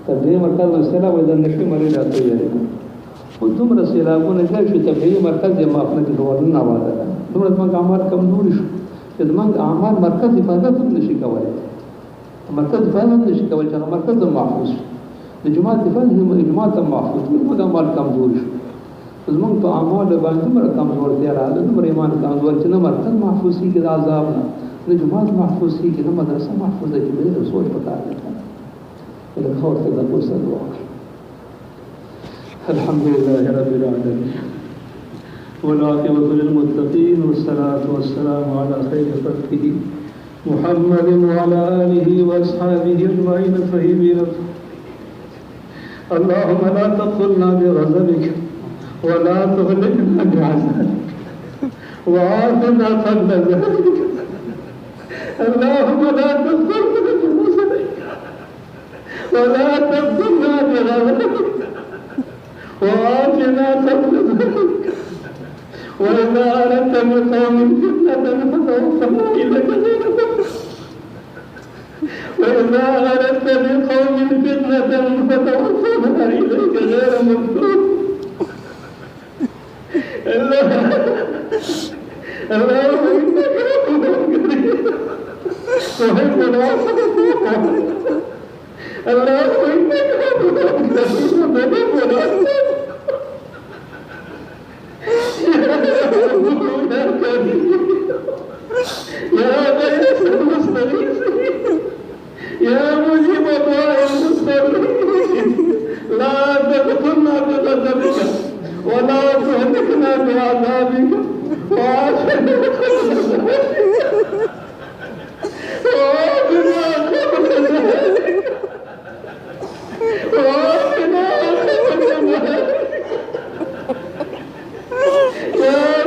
تبلیغ مرکز وسیله وای د نشي مری راته یې او دومره سیلابونه ځای چې تبلیغ مرکز یې معاف نه کړي ورنه واده ده دومره زموږ اعمال کمزوري شو چې زموږ اعمال مرکز حفاظت هم نشي کولی مرکز حفاظت نشي کولی چې مرکز هم محفوظ شي د جماعت حفاظت جماعت هم محفوظ شي زموږ اعمال کمزوري شو زموږ په اعمالو باندې دومره کمزورتیا راغله دومره ایمان کمزور چې نه مرکز محفوظ کېږي د عذاب نه نه جماعت محفوظ کېږي نه مدرسه محفوظه کېږي د سوچ پکار دی الخوف تدبر صدوق الحمد لله رب العالمين والعاقبة للمتقين والصلاة والسلام على خير خلقه محمد وعلى آله وأصحابه أجمعين الطيبين اللهم لا تقتلنا بغضبك ولا تهلكنا بعذابك وعافنا قبل ذلك اللهم لا تقتلنا بغضبك ولا تقتلنا بغضبك وعافنا قبل ذلك وإذا أردت بقوم فتنة فتوفنا إليك غير مفتون وإذا أردت بقوم فتنة فتوفنا إليك غير مفتون اللهم إنك عفو كريم تحب العفو اللهم إنك عفو كريم تحب العفو يا غيث المستغيثين يا مجيب دعاء المستغيثين لا تقتلنا بغضبك ولا تهلكنا بعذابك وعافنا قبل ذلك وعافنا قبل ذلك وعافنا قبل ذلك يا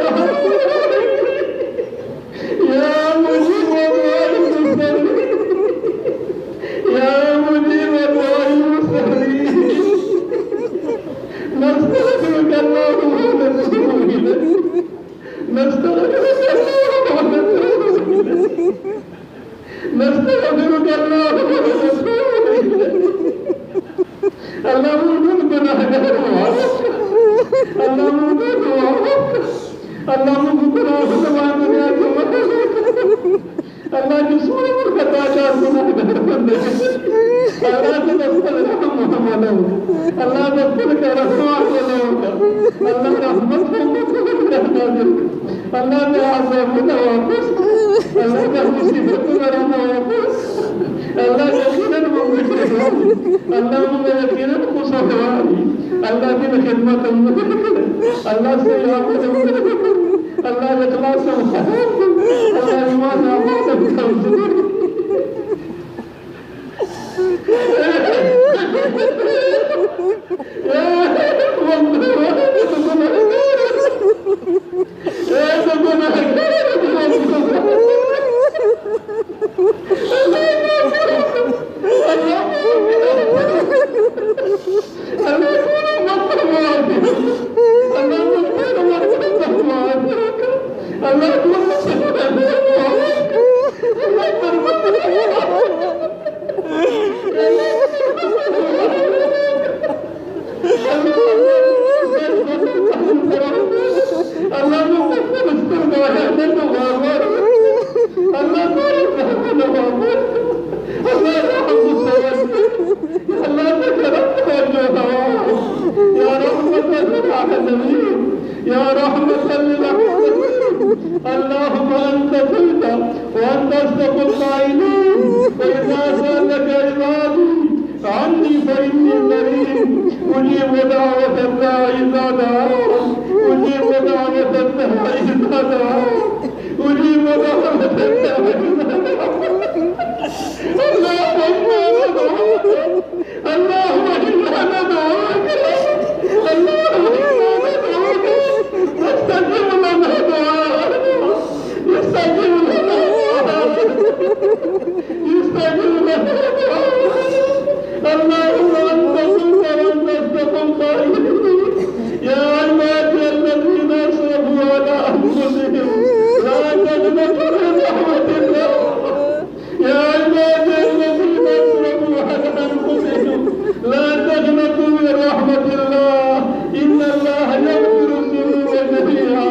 रहमतिल्लाह इन्नल्लाह यग़फिरु ज़ुनूब जमीआ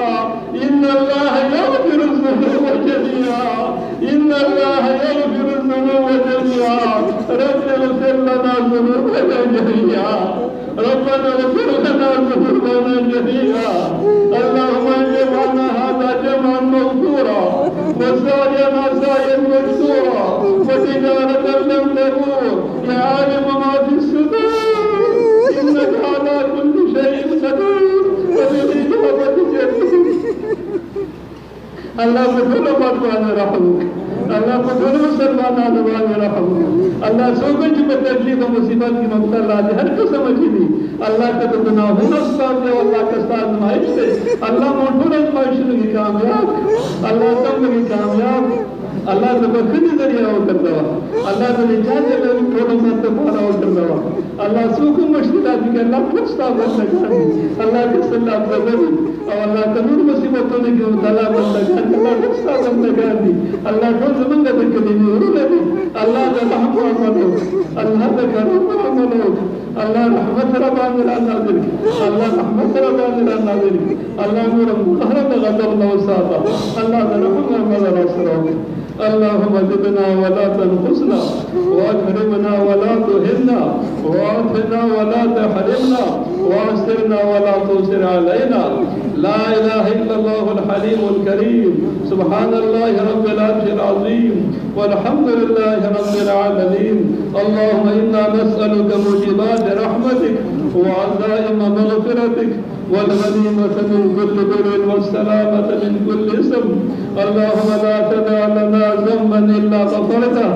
इन्नल्लाह यग़फिरु ज़ुनूब जमीआ इन्नल्लाह यग़फिरु ज़ुनूब जमीआ रब्बना इग़फिर लना ज़ुनूबना जमीआ रब्बना इग़फिर लना ज़ुनूबना जमीआ अल्लाहुम्मा इज'अलना हाज़ा जमअन मग़फ़ूरा वसायना सायन मशकूरा वतिजारतन लम तबूर या आलिम मा फी सुदूर इन्नका अला कुल्लि शैइन क़दीर वबिइजाबति जमीअ अल्लाह को बदवान रहमुक अल्लाह को दोनों मुसलमान रहमुक अल्लाह सो कुछ तकलीफ और मुसीबत की मुब्तला हर को समझ ली अल्लाह का तो गुनाहों का साथ दे अल्लाह का साथ आजमाइश दे अल्लाह मोटू आजमाइश की कामयाब अल्लाह तब की कामयाब अल्लाह तो बखरी जरिया हो कर दवा अल्लाह तो निजात दे थोड़ा सा तो पारा हो कर दवा अल्लाह सो को मुश्किलात के अल्लाह खुद साफ कर अल्लाह के सल्लल्लाहु अलैहि वसल्लम और अल्लाह तमाम मुसीबतों ने क्यों तला बंदा अल्लाह खुद साफ बंदा दी अल्लाह को ज़मीन का तकलीफ नहीं अल्लाह का रहम करो अल्लाह का करम करो अल्लाह रहमत रबान नाज़िल अल्लाह रहमत रबान नाज़िल अल्लाह नूर मुहरम गदर नौसाता अल्लाह रहम मदर असरा अल्लाहुम्मा ज़िदना वला तनक़ुसना वअकरिमना वला तुहिन्ना वअफ़िना वला तहरिमना वअसिरना वला तुसिर अलैना ला इलाहा इल्लल्लाहुल हलीमुल करीम सुब्हानल्लाहि रब्बिल अर्शिल अज़ीम वल्हम्दुलिल्लाहि रब्बिल आलमीन अल्लाहुम्मा इन्ना नस्अलुका मुजीबात रहमतिक व अज़ाइम मग़फ़िरतिक والغنيمة من كل بر والسلامة من كل إثم اللهم لا تدع لنا ذنبا إلا غفرته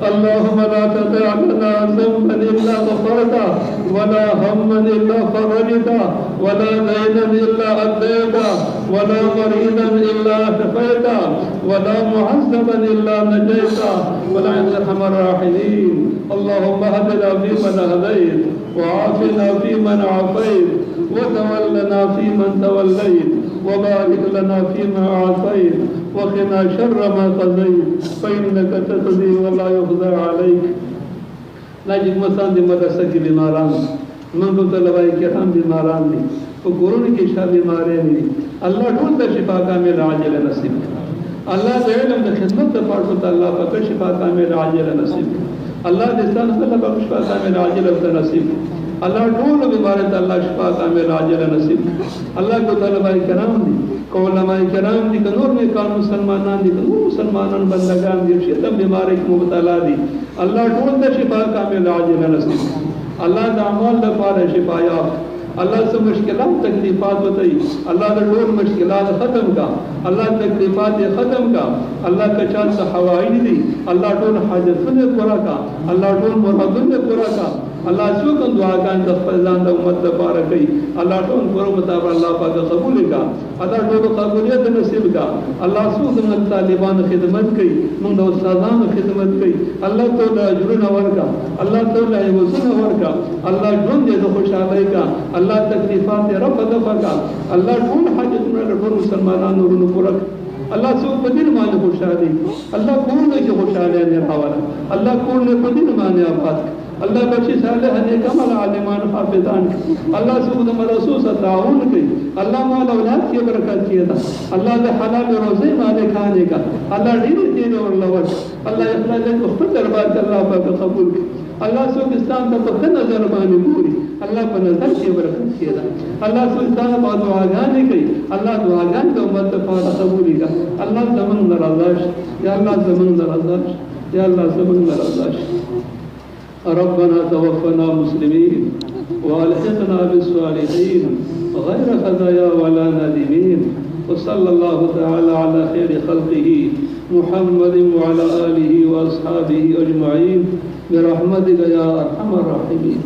اللهم لا تدع لنا ذنبا إلا غفرته ولا هما إلا فرجته ولا دينا إلا أديته ولا مريضا إلا شفيته ولا معذبا إلا نجيته ولا أرحم الراحمين اللهم اهدنا فيمن هديت وعافنا فيمن عافيت وتولنا فيمن توليت وبارك لنا فيما أعطيت وقنا شر ما قضيت فإنك تقضي ولا يقضى عليك नाजिक मसान दी मदरसा की बीमारान मंगो तलवाई किराम बीमारान दी वो कोरोना की शा बीमारे दी अल्लाह ढूंढ द शिफा का मेरा आजिल नसीब अल्लाह दे इल्म द खिदमत द पाठ होता अल्लाह पाक शिफा का मेरा आजिल नसीब अल्लाह दे सान अल्लाह पाक शिफा का मेरा आजिल नसीब अल्लाह ढूंढ बीमारे द अल्लाह शिफा का मेरा आजिल नसीब अल्लाह को तलवाई किराम दी कौलमाए किराम दी कनूर में कान मुसलमानान दी कनूर मुसलमानान बंदगान दी शिदम बीमारी की मुबतला दी अल्लाह ढूंढ द शिफा का मेरा आजिल नसीब अल्लाह द अमाल द पार शिफा याब अल्लाह से मुश्किलात तकलीफात बताई अल्लाह द ढूंढ मुश्किलात ख़त्म का अल्लाह तकलीफात ख़त्म का अल्लाह का चांद से हवाई दी अल्लाह ढूंढ हाजतुन पूरा का अल्लाह ढूंढ मुरादुन पूरा का अल्लाह सुकन दुआ का द फैजान द उम्मत द पार कई अल्लाह ढूंढ करो मुताब अल्लाह पाक कबूल का अल्लाह ढूंढ कबूलियत नसीब का अल्लाह सुकन तालिबान खिदमत कई मुंद उस्तादान खिदमत कई अल्लाह तो अजर नवर का अल्लाह तो वज़न नवर का अल्लाह ढूंढ दे तो खुशहाली का अल्लाह तकलीफात रब दफा का अल्लाह ढूंढ हाजत में ढूंढ मुसलमानान नूर पूरा अल्लाह सो बदिन माने खुशहाली अल्लाह कौन ने जो खुशहाली ने हवाला अल्लाह कौन ने बदिन माने आबाद अल्लाह बच्ची साले हने कमल आलिमान हाफिजान अल्लाह सुबद मरसूस ताउन की अल्लाह माल औलाद की बरकत किया था अल्लाह दे हलाल रोज़े माने खाने का अल्लाह ढेर दिन और लवट अल्लाह इखलास को खुद दरबार अल्लाह पाक कबूल अल्लाह सुल्तान का पक्का नजर माने पूरी अल्लाह पर नजर की बरकत किया था अल्लाह सुल्तान का दुआ गाने की अल्लाह दुआ गान को मत पर कबूल का अल्लाह जमन नराज़ाश या अल्लाह जमन नराज़ाश या अल्लाह जमन नराज़ाश रब्बना तवफ़्फ़ना मुस्लिमीन वअल्हिक़ना बिस्सालिहीन गैर ख़ज़ाया वला नादिमीन वसल्लल्लाहु तआला अला खैरि ख़ल्क़िही मुहम्मदिन व अला आलिही व अस्हाबिही अजमईन बिरहमतिका या अरहमर राहिमीन।